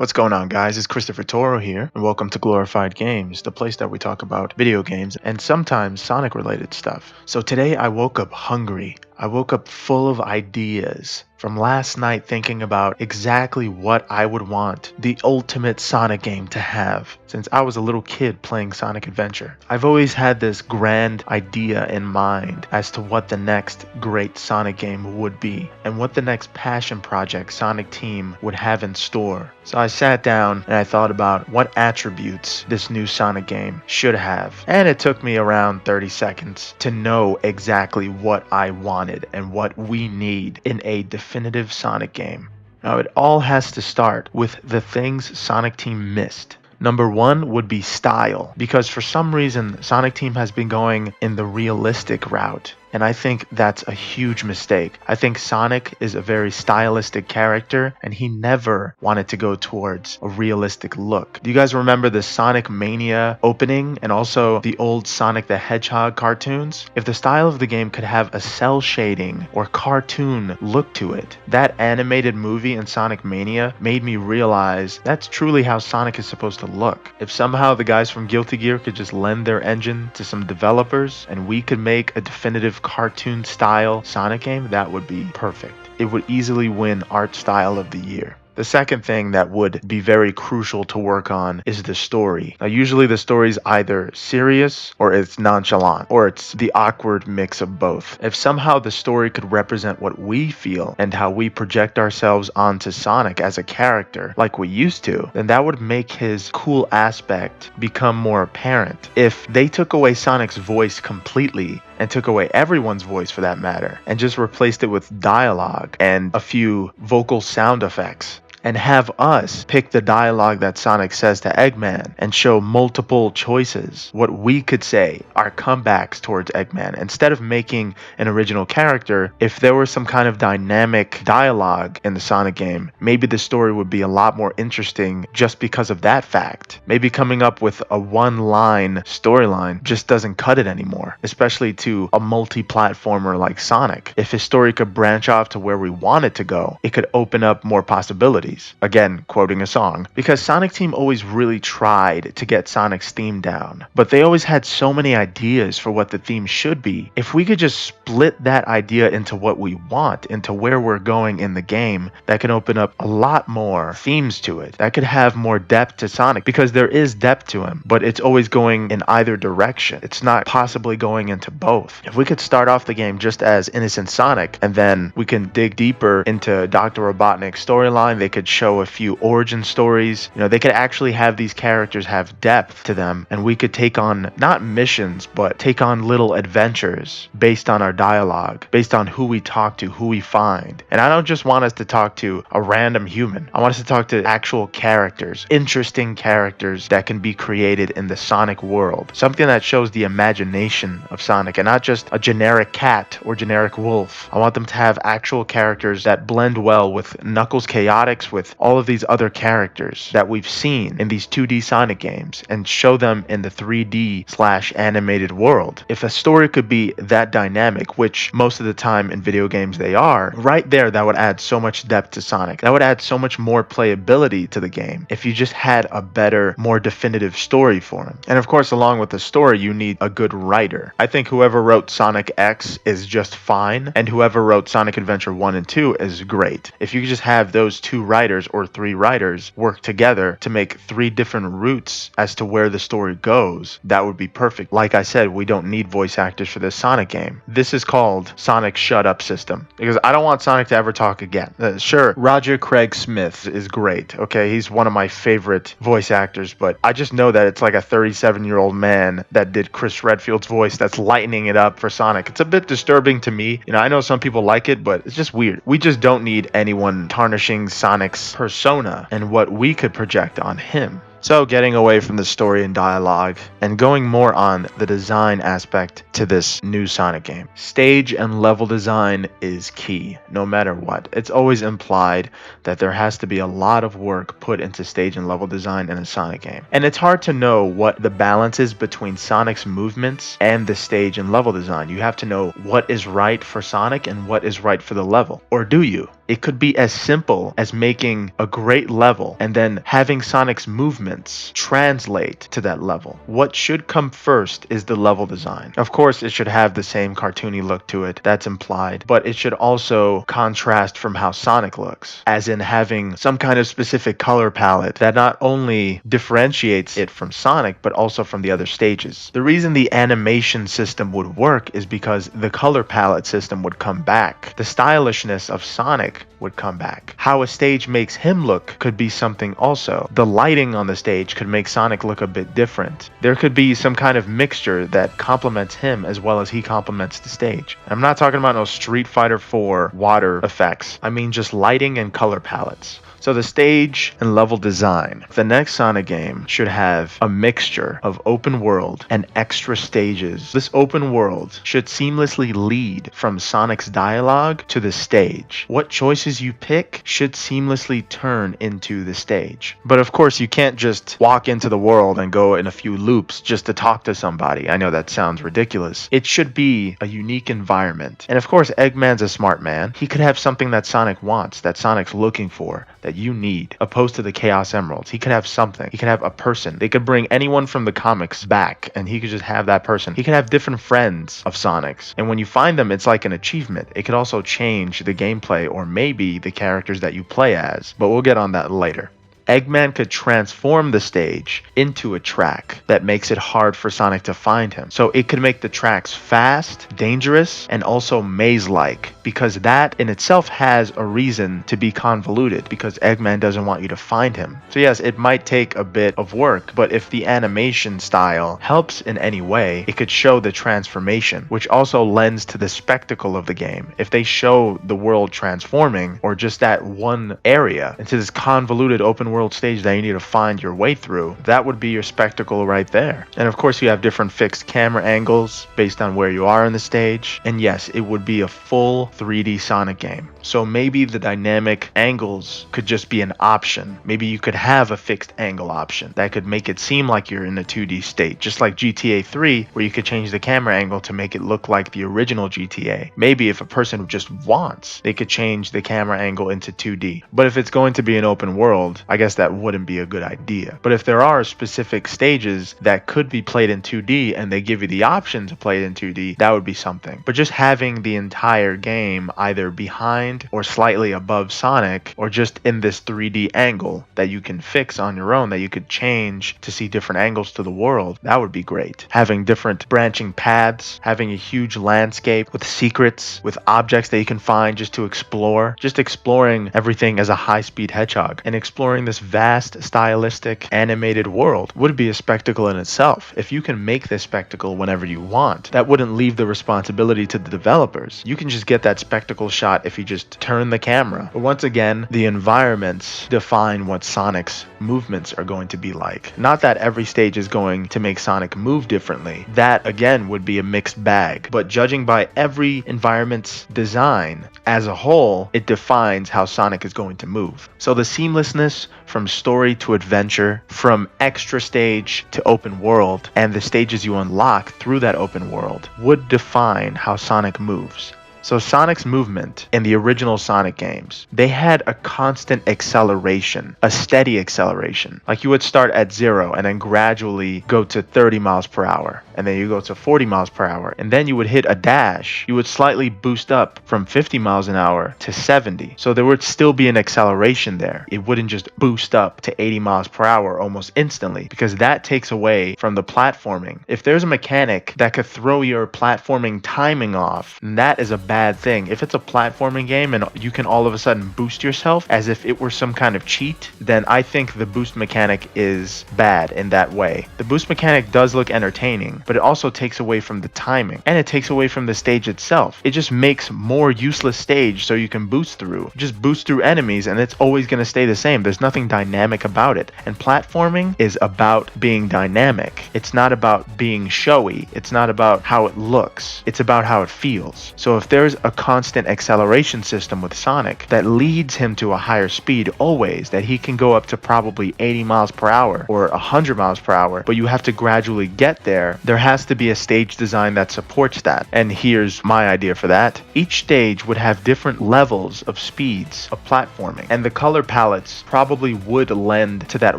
What's going on, guys? It's Christopher Toro here, and welcome to Glorified Games, the place that we talk about video games and sometimes Sonic related stuff. So today I woke up hungry. I woke up full of ideas from last night, thinking about exactly what I would want the ultimate Sonic game to have since I was a little kid playing Sonic Adventure. I've always had this grand idea in mind as to what the next great Sonic game would be and what the next passion project Sonic Team would have in store. So I sat down and I thought about what attributes this new Sonic game should have. And it took me around 30 seconds to know exactly what I wanted and what we need in a definitive Sonic game. Now, it all has to start with the things Sonic Team missed. Number one would be style, because for some reason Sonic Team has been going in the realistic route. And I think that's a huge mistake. I think Sonic is a very stylistic character, and he never wanted to go towards a realistic look. Do you guys remember the Sonic Mania opening and also the old Sonic the Hedgehog cartoons? If the style of the game could have a cell shading or cartoon look to it, that animated movie in Sonic Mania made me realize that's truly how Sonic is supposed to look. If somehow the guys from Guilty Gear could just lend their engine to some developers and we could make a definitive cartoon style Sonic game, that would be perfect. It would easily win Art Style of the Year. The second thing that would be very crucial to work on is the story. Now, usually the story is either serious or it's nonchalant, or it's the awkward mix of both. If somehow the story could represent what we feel and how we project ourselves onto Sonic as a character like we used to, then that would make his cool aspect become more apparent. If they took away Sonic's voice completely and took away everyone's voice for that matter, and just replaced it with dialogue and a few vocal sound effects, and have us pick the dialogue that Sonic says to Eggman and show multiple choices, what we could say are comebacks towards Eggman. Instead of making an original character, if there was some kind of dynamic dialogue in the Sonic game, maybe the story would be a lot more interesting just because of that fact. Maybe coming up with a one-line storyline just doesn't cut it anymore, especially to a multi-platformer like Sonic. If his story could branch off to where we want it to go, it could open up more possibilities. Again, quoting a song, because Sonic Team always really tried to get Sonic's theme down, but they always had so many ideas for what the theme should be. If we could just split that idea into what we want, into where we're going in the game, that can open up a lot more themes to it. That could have more depth to Sonic, because there is depth to him, but it's always going in either direction. It's not possibly going into both. If we could start off the game just as innocent Sonic, and then we can dig deeper into Dr. Robotnik's storyline, they could show a few origin stories. They could actually have these characters have depth to them, and we could take on not missions, but take on little adventures based on our dialogue, based on who we talk to, who we find. And I don't just want us to talk to a random human. I want us to talk to actual characters, interesting characters that can be created in the Sonic world. Something that shows the imagination of Sonic and not just a generic cat or generic wolf. I want them to have actual characters that blend well with Knuckles' chaotics, with all of these other characters that we've seen in these 2D Sonic games, and show them in the 3D/animated world. If a story could be that dynamic, which most of the time in video games they are, right there that would add so much depth to Sonic. That would add so much more playability to the game if you just had a better, more definitive story for him. And of course, along with the story, you need a good writer. I think whoever wrote Sonic X is just fine, and whoever wrote Sonic Adventure 1 and 2 is great. If you could just have those two writers or three writers work together to make three different routes as to where the story goes, that would be perfect. Like I said, we don't need voice actors for this Sonic game. This is called Sonic Shut Up System, because I don't want Sonic to ever talk again. Sure, Roger Craig Smith is great. Okay, he's one of my favorite voice actors, but I just know that it's like a 37-year-old man that did Chris Redfield's voice that's lightening it up for Sonic. It's a bit disturbing to me. I know some people like it, but it's just weird. We just don't need anyone tarnishing Sonic's persona and what we could project on him. So getting away from the story and dialogue and going more on the design aspect to this new Sonic game. Stage and level design is key, no matter what. It's always implied that there has to be a lot of work put into stage and level design in a Sonic game. And it's hard to know what the balance is between Sonic's movements and the stage and level design. You have to know what is right for Sonic and what is right for the level. Or do you? It could be as simple as making a great level and then having Sonic's movements translate to that level. What should come first is the level design. Of course, it should have the same cartoony look to it, that's implied, but it should also contrast from how Sonic looks, as in having some kind of specific color palette that not only differentiates it from Sonic, but also from the other stages. The reason the animation system would work is because the color palette system would come back. The stylishness of Sonic would come back. How a stage makes him look could be something also. The lighting on the stage could make Sonic look a bit different. There could be some kind of mixture that complements him as well as he complements the stage. I'm not talking about no Street Fighter 4 water effects. I mean just lighting and color palettes. So the stage and level design. The next Sonic game should have a mixture of open world and extra stages. This open world should seamlessly lead from Sonic's dialogue to the stage. What choices you pick should seamlessly turn into the stage. But of course, you can't just walk into the world and go in a few loops just to talk to somebody. I know that sounds ridiculous. It should be a unique environment. And of course, Eggman's a smart man. He could have something that Sonic wants, that Sonic's looking for, that you need, opposed to the Chaos Emeralds. He could have something. He could have a person. They could bring anyone from the comics back, and he could just have that person. He could have different friends of Sonic's, and when you find them, it's like an achievement. It could also change the gameplay or maybe the characters that you play as, but we'll get on that later. Eggman could transform the stage into a track that makes it hard for Sonic to find him. So it could make the tracks fast, dangerous, and also maze-like, because that in itself has a reason to be convoluted, because Eggman doesn't want you to find him. So yes, it might take a bit of work, but if the animation style helps in any way, it could show the transformation, which also lends to the spectacle of the game. If they show the world transforming, or just that one area, into this convoluted open world stage that you need to find your way through, that would be your spectacle right there. And of course, you have different fixed camera angles based on where you are in the stage. And yes, it would be a full 3D Sonic game. So maybe the dynamic angles could just be an option. Maybe you could have a fixed angle option that could make it seem like you're in a 2D state, just like GTA 3, where you could change the camera angle to make it look like the original GTA. Maybe if a person just wants, they could change the camera angle into 2D. But if it's going to be an open world, I guess that wouldn't be a good idea. But if there are specific stages that could be played in 2D and they give you the option to play it in 2D, that would be something. But just having the entire game either behind or slightly above Sonic, or just in this 3D angle that you can fix on your own, that you could change to see different angles to the world, that would be great. Having different branching paths, having a huge landscape with secrets, with objects that you can find just to explore, just exploring everything as a high-speed hedgehog, and exploring this vast, stylistic, animated world would be a spectacle in itself. If you can make this spectacle whenever you want, that wouldn't leave the responsibility to the developers. You can just get that spectacle shot if you just turn the camera. But once again, the environments define what Sonic's movements are going to be like. Not that every stage is going to make Sonic move differently. That, again, would be a mixed bag. But judging by every environment's design as a whole, it defines how Sonic is going to move. So the seamlessness from story to adventure, from extra stage to open world, and the stages you unlock through that open world would define how Sonic moves. So Sonic's movement in the original Sonic games, they had a constant acceleration, a steady acceleration. Like you would start at 0 and then gradually go to 30 miles per hour. And then you go to 40 miles per hour. And then you would hit a dash. You would slightly boost up from 50 miles an hour to 70. So there would still be an acceleration there. It wouldn't just boost up to 80 miles per hour almost instantly, because that takes away from the platforming. If there's a mechanic that could throw your platforming timing off, that is a bad thing. If it's a platforming game and you can all of a sudden boost yourself as if it were some kind of cheat, then I think the boost mechanic is bad in that way. The boost mechanic does look entertaining, but it also takes away from the timing, and it takes away from the stage itself. It just makes more useless stage so you can boost through. Just boost through enemies and it's always going to stay the same. There's nothing dynamic about it. And platforming is about being dynamic. It's not about being showy. It's not about how it looks. It's about how it feels. So if there's there's a constant acceleration system with Sonic that leads him to a higher speed always, that he can go up to probably 80 miles per hour or 100 miles per hour, but you have to gradually get there. There has to be a stage design that supports that. And here's my idea for that. Each stage would have different levels of speeds of platforming, and the color palettes probably would lend to that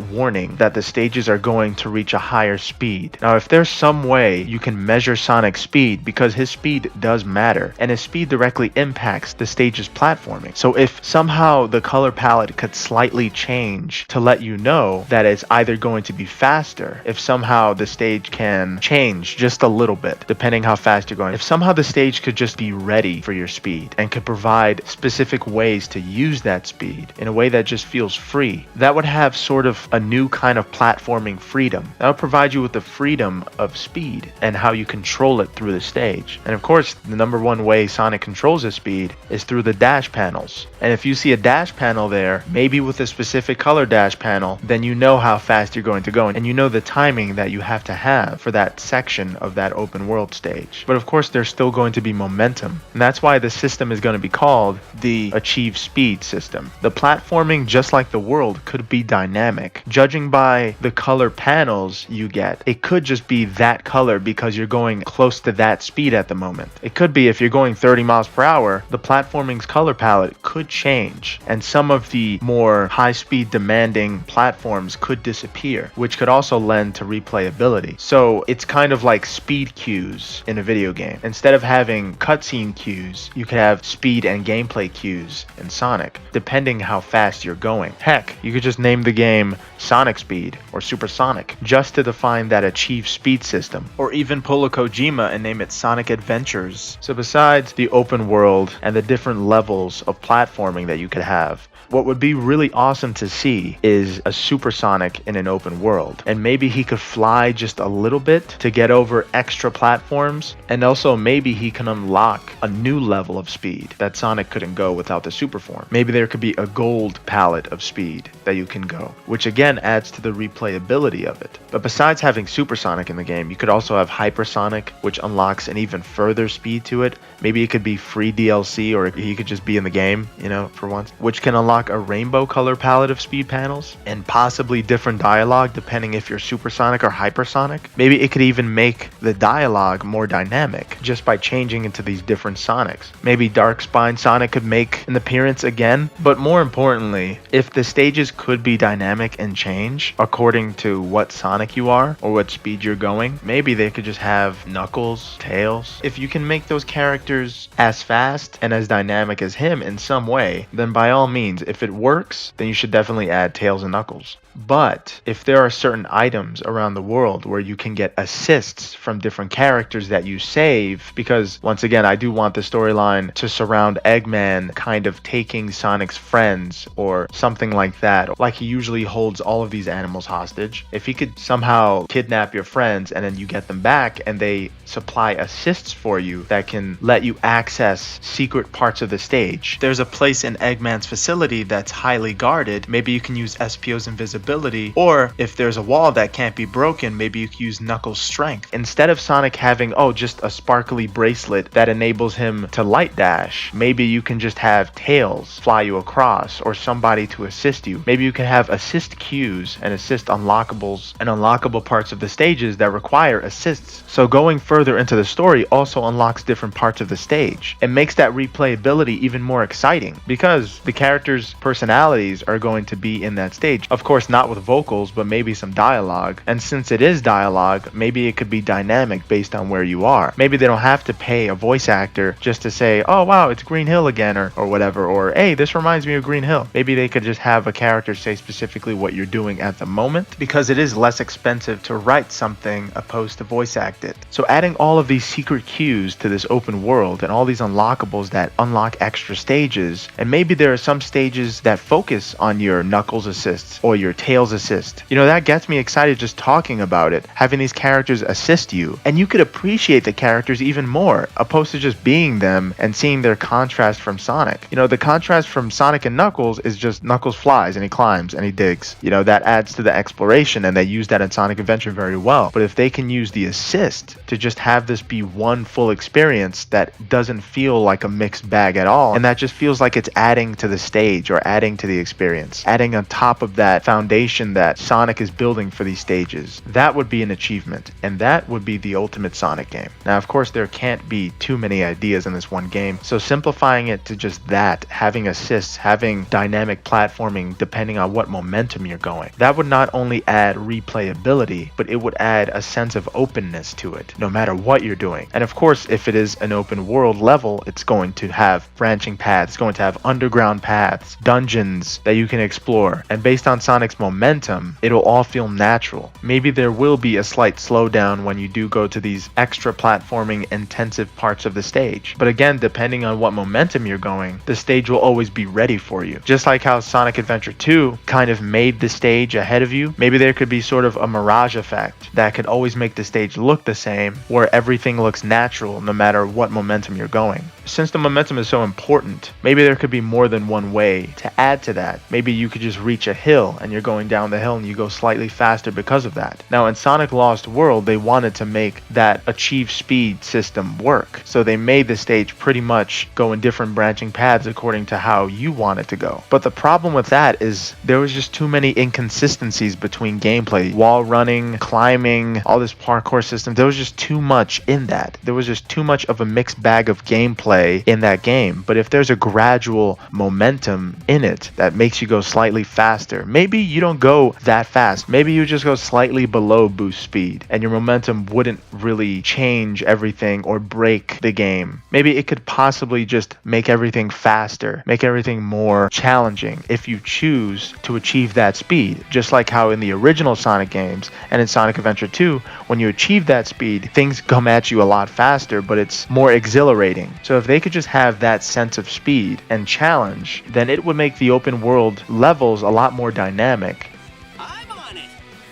warning that the stages are going to reach a higher speed. Now, if there's some way you can measure Sonic's speed, because his speed does matter, and his speed directly impacts the stage's platforming. So if somehow the color palette could slightly change to let you know that it's either going to be faster, if somehow the stage can change just a little bit, depending how fast you're going, if somehow the stage could just be ready for your speed and could provide specific ways to use that speed in a way that just feels free, that would have sort of a new kind of platforming freedom. That would provide you with the freedom of speed and how you control it through the stage. And of course, the number one way Sonic controls his speed is through the dash panels. And if you see a dash panel there, maybe with a specific color dash panel, then you know how fast you're going to go, and you know the timing that you have to have for that section of that open world stage. But of course, there's still going to be momentum, and that's why the system is going to be called the Achieve Speed system. The platforming, just like the world, could be dynamic. Judging by the color panels you get, it could just be that color because you're going close to that speed at the moment. It could be if you're going 30 miles per hour, the platforming's color palette could change, and some of the more high-speed demanding platforms could disappear, which could also lend to replayability. So it's kind of like speed cues in a video game. Instead of having cutscene cues, you could have speed and gameplay cues in Sonic, depending how fast you're going. Heck, you could just name the game Sonic Speed or Super Sonic just to define that Achieve Speed system, or even pull a Kojima and name it Sonic Adventures. So besides the open world and the different levels of platforming that you could have, what would be really awesome to see is a Super Sonic in an open world. And maybe he could fly just a little bit to get over extra platforms. And also maybe he can unlock a new level of speed that Sonic couldn't go without the super form. Maybe there could be a gold palette of speed that you can go, which again adds to the replayability of it. But besides having Super Sonic in the game, you could also have Hyper Sonic, which unlocks an even further speed to it. Maybe it could be free DLC, or he could just be in the game, for once, which can unlock a rainbow color palette of speed panels and possibly different dialogue depending if you're Supersonic or Hypersonic. Maybe it could even make the dialogue more dynamic just by changing into these different Sonics. Maybe Dark Spine Sonic could make an appearance again, but more importantly, if the stages could be dynamic and change according to what Sonic you are or what speed you're going, maybe they could just have Knuckles, Tails. If you can make those characters as fast and as dynamic as him in some way, then by all means, if it works, then you should definitely add Tails and Knuckles. But if there are certain items around the world where you can get assists from different characters that you save, because once again, I do want the storyline to surround Eggman kind of taking Sonic's friends or something like that. Like he usually holds all of these animals hostage. If he could somehow kidnap your friends and then you get them back and they supply assists for you that can let you access secret parts of the stage. There's a place in Eggman's facility that's highly guarded. Maybe you can use Espio's invisibility, or if there's a wall that can't be broken, maybe you can use Knuckles' strength. Instead of Sonic having, just a sparkly bracelet that enables him to light dash, maybe you can just have Tails fly you across or somebody to assist you. Maybe you can have assist cues and assist unlockables and unlockable parts of the stages that require assists. So going further into the story also unlocks different parts of the stage. It makes that replayability even more exciting because the characters' personalities are going to be in that stage. Of course, not with vocals, but maybe some dialogue. And since it is dialogue, maybe it could be dynamic based on where you are. Maybe they don't have to pay a voice actor just to say, oh wow, it's Green Hill again, or whatever, or hey, this reminds me of Green Hill. Maybe they could just have a character say specifically what you're doing at the moment, because it is less expensive to write something opposed to voice act it. So adding all of these secret cues to this open world and all these unlockables that unlock extra stages, and maybe there are some stages stages that focus on your Knuckles assists or your Tails assist. You know, that gets me excited just talking about it, having these characters assist you, and you could appreciate the characters even more, opposed to just being them and seeing their contrast from Sonic. You know, the contrast from Sonic and Knuckles is just Knuckles flies and he climbs and he digs. You know, that adds to the exploration, and they use that in Sonic Adventure very well. But if they can use the assist to just have this be one full experience that doesn't feel like a mixed bag at all, and that just feels like it's adding to the stage or adding to the experience, adding on top of that foundation that Sonic is building for these stages, that would be an achievement, and that would be the ultimate Sonic game. Now, of course, there can't be too many ideas in this one game, so simplifying it to just that, having assists, having dynamic platforming depending on what momentum you're going, that would not only add replayability, but it would add a sense of openness to it, no matter what you're doing. And of course, if it is an open world level, it's going to have branching paths, it's going to have underground paths, dungeons that you can explore, and based on Sonic's momentum, it'll all feel natural. Maybe there will be a slight slowdown when you do go to these extra platforming intensive parts of the stage, but again, depending on what momentum you're going, the stage will always be ready for you. Just like how Sonic Adventure 2 kind of made the stage ahead of you, maybe there could be sort of a mirage effect that could always make the stage look the same, where everything looks natural no matter what momentum you're going. Since the momentum is so important, maybe there could be more than one way to add to that. Maybe you could just reach a hill and you're going down the hill and you go slightly faster because of that. Now in Sonic Lost World, they wanted to make that achieve speed system work. So they made the stage pretty much go in different branching paths according to how you want it to go. But the problem with that is there was just too many inconsistencies between gameplay. Wall running, climbing, all this parkour system, there was just too much in that. There was just too much of a mixed bag of gameplay in that game. But if there's a gradual momentum in it that makes you go slightly faster, maybe you don't go that fast, maybe you just go slightly below boost speed and your momentum wouldn't really change everything or break the game. Maybe it could possibly just make everything faster, make everything more challenging if you choose to achieve that speed. Just like how in the original Sonic games and in Sonic Adventure 2, when you achieve that speed, things come at you a lot faster, but it's more exhilarating. So if they could just have that sense of speed and challenge, then it would make the open world levels a lot more dynamic.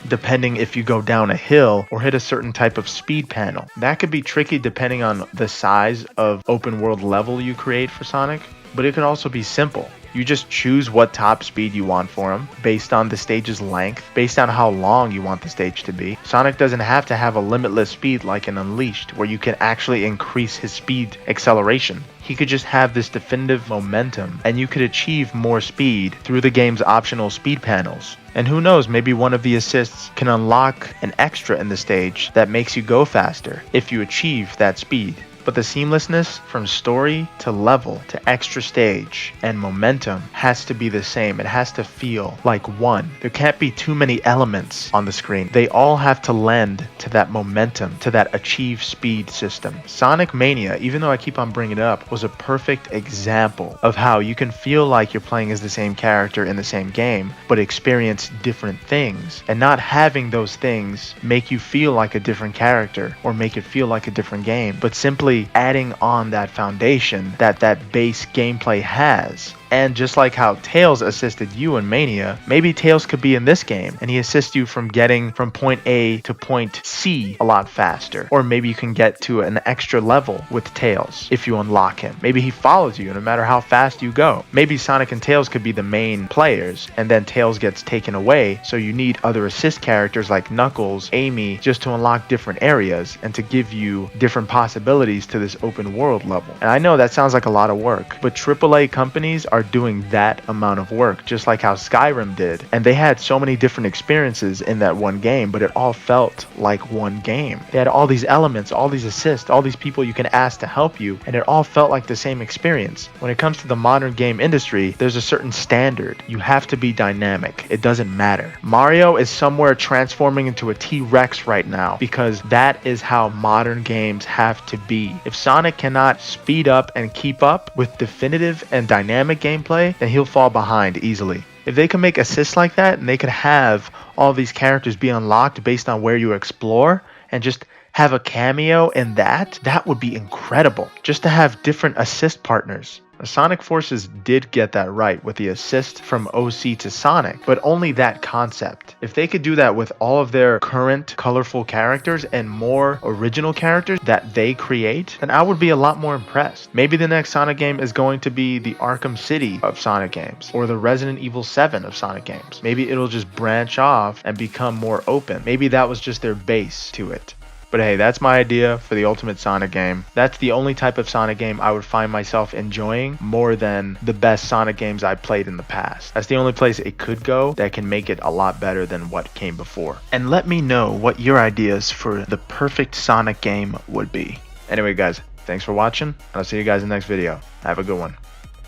Depending if you go down a hill or hit a certain type of speed panel. That could be tricky depending on the size of open world level you create for Sonic, but it could also be simple. You just choose what top speed you want for him based on the stage's length, based on how long you want the stage to be. Sonic doesn't have to have a limitless speed like in Unleashed, where you can actually increase his speed acceleration. He could just have this definitive momentum, and you could achieve more speed through the game's optional speed panels. And who knows, maybe one of the assists can unlock an extra in the stage that makes you go faster if you achieve that speed. But the seamlessness from story to level to extra stage and momentum has to be the same. It has to feel like one. There can't be too many elements on the screen. They all have to lend to that momentum, to that achieve speed system. Sonic Mania, even though I keep on bringing it up, was a perfect example of how you can feel like you're playing as the same character in the same game, but experience different things. And not having those things make you feel like a different character or make it feel like a different game, but simply adding on that foundation that base gameplay has. And just like how Tails assisted you in Mania, maybe Tails could be in this game and he assists you from getting from point A to point C a lot faster. Or maybe you can get to an extra level with Tails if you unlock him. Maybe he follows you no matter how fast you go. Maybe Sonic and Tails could be the main players and then Tails gets taken away, so you need other assist characters like Knuckles, Amy, just to unlock different areas and to give you different possibilities to this open world level. And I know that sounds like a lot of work, but AAA companies are doing that amount of work, just like how Skyrim did. And they had so many different experiences in that one game, but it all felt like one game. They had all these elements, all these assists, all these people you can ask to help you, and it all felt like the same experience. When it comes to the modern game industry, there's a certain standard. You have to be dynamic. It doesn't matter. Mario is somewhere transforming into a T-Rex right now because that is how modern games have to be. If Sonic cannot speed up and keep up with definitive and dynamic gameplay, then he'll fall behind easily. If they can make assists like that and they could have all these characters be unlocked based on where you explore and just have a cameo in that would be incredible. Just to have different assist partners. Sonic Forces did get that right with the assist from OC to Sonic, but only that concept. If they could do that with all of their current colorful characters and more original characters that they create, then I would be a lot more impressed. Maybe the next Sonic game is going to be the Arkham City of Sonic games, or the Resident Evil 7 of Sonic games. Maybe it'll just branch off and become more open. Maybe that was just their base to it. But hey, that's my idea for the ultimate Sonic game. That's the only type of Sonic game I would find myself enjoying more than the best Sonic games I played in the past. That's the only place it could go that can make it a lot better than what came before. And let me know what your ideas for the perfect Sonic game would be. Anyway guys, thanks for watching, and I'll see you guys in the next video. Have a good one.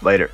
Later.